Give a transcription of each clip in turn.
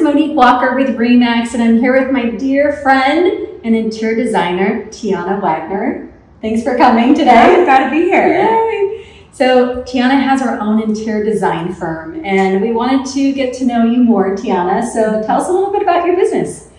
is Monique Walker with Remax, and I'm here with my dear friend and interior designer, Teana Wagner. Thanks for coming today. I'm glad to be here. Yay. So Teana has her own interior design firm, and we wanted to get to know you more, Teana. So tell us a little bit about your business.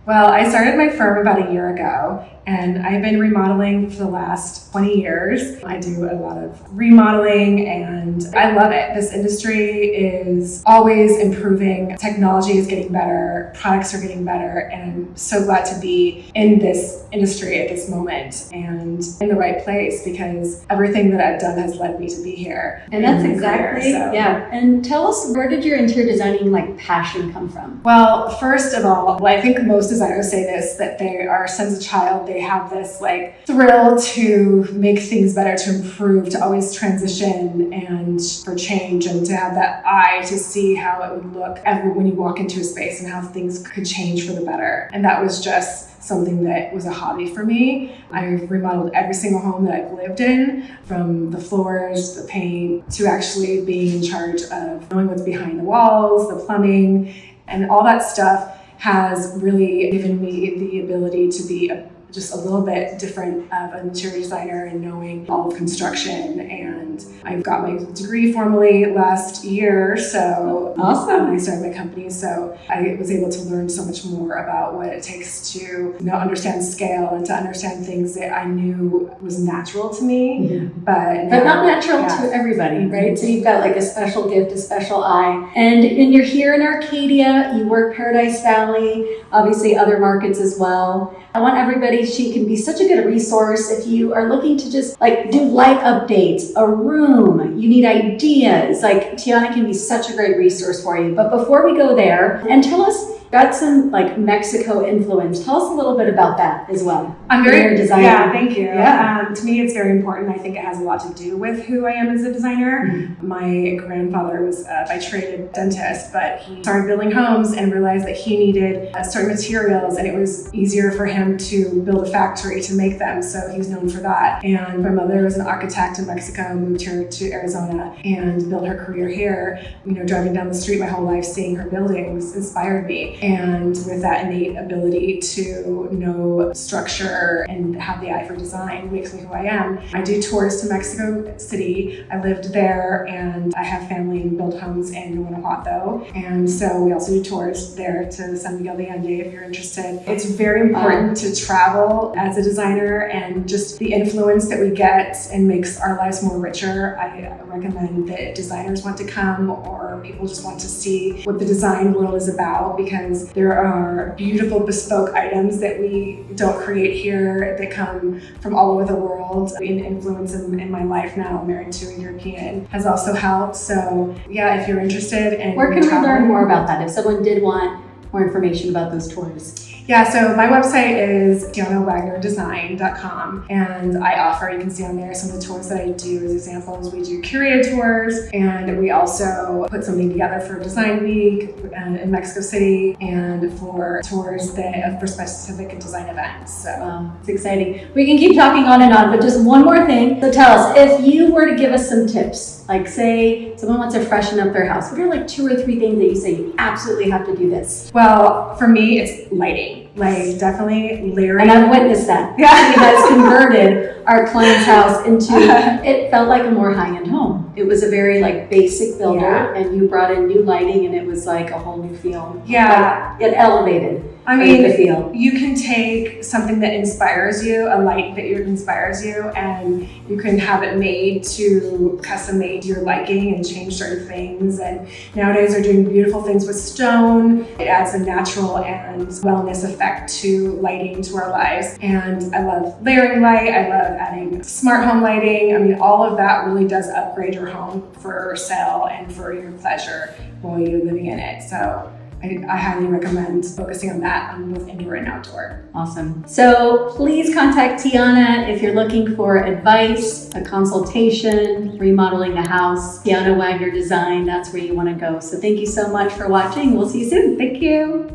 Well, I started my firm about a year ago, and I've been remodeling for the last 20 years. I do a lot of remodeling, and I love it. This industry is always improving. Technology is getting better, products are getting better, and I'm so glad to be in this industry at this moment and in the right place, because everything that I've done has led me to be here. And that's exactly, yeah. And tell us, where did your interior designing passion come from? Well, first of all, I think most designers say this, that they are since a child, they have this thrill to make things better, to improve, to always transition and for change, and to have that eye to see how it would look when you walk into a space and how things could change for the better. And that was just something that was a hobby for me. I've remodeled every single home that I've lived in, from the floors, the paint, to actually being in charge of knowing what's behind the walls, the plumbing, and all that stuff has really given me the ability to be just a little bit different of an interior designer and knowing all of construction. And I got my degree formally last year, so awesome. I started my company, so I was able to learn so much more about what it takes to understand scale and to understand things that I knew was natural to me, but not natural to everybody, right? So you've got a special gift, a special eye, and you're here in Arcadia. You work Paradise Valley, obviously other markets as well. I want everybody, she can be such a good resource if you are looking to just do light updates, a room, you need ideas. Teana can be such a great resource for you. But before we go there, and tell us, got some Mexico influence. Tell us a little bit about that as well. I'm very designer. Yeah, thank you. Yeah. To me, it's very important. I think it has a lot to do with who I am as a designer. Mm-hmm. My grandfather was by trade a dentist, but he started building homes and realized that he needed certain materials, and it was easier for him to build a factory to make them. So he's known for that. And my mother was an architect in Mexico, moved here to Arizona and built her career here. Driving down the street my whole life, seeing her buildings inspired me. And with that innate ability to know structure and have the eye for design makes me who I am. I do tours to Mexico City. I lived there, and I have family and build homes in Guanajuato. And so we also do tours there to San Miguel de Allende if you're interested. It's very important to travel as a designer, and just the influence that we get and makes our lives more richer. I recommend that designers want to come, or people just want to see what the design world is about, because there are beautiful bespoke items that we don't create here that come from all over the world. An influence in my life now, married to a European, has also helped. So yeah, if you're interested in where can we learn more about that if someone did want more information about those tours? Yeah, so my website is teanawagnerdesign.com, and I offer, you can see on there some of the tours that I do as examples. We do curated tours, and we also put something together for Design Week in Mexico City, and for tours for specific design events. So it's exciting. We can keep talking on and on, but just one more thing. So tell us, if you were to give us some tips, say someone wants to freshen up their house, what are 2 or 3 things that you say you absolutely have to do this? Well, for me, it's lighting. Definitely layering. And I've witnessed that. Yeah. She has converted our client's house into, it felt like a more high-end home. It was a very basic builder, and you brought in new lighting, and it was a whole new feel. Yeah. It elevated. The feel. You can take something that inspires you, a light that inspires you, and you can have it made to custom made to your liking and change certain things. And nowadays they're doing beautiful things with stone. It adds a natural and wellness effect to lighting to our lives. And I love layering light. I love adding smart home lighting. All of that really does upgrade your home for sale and for your pleasure while you're living in it. So I highly recommend focusing on that on both indoor and outdoor. Awesome. So please contact Teana if you're looking for advice, a consultation, remodeling the house. Teana Wagner Design, that's where you want to go. So thank you so much for watching. We'll see you soon. Thank you.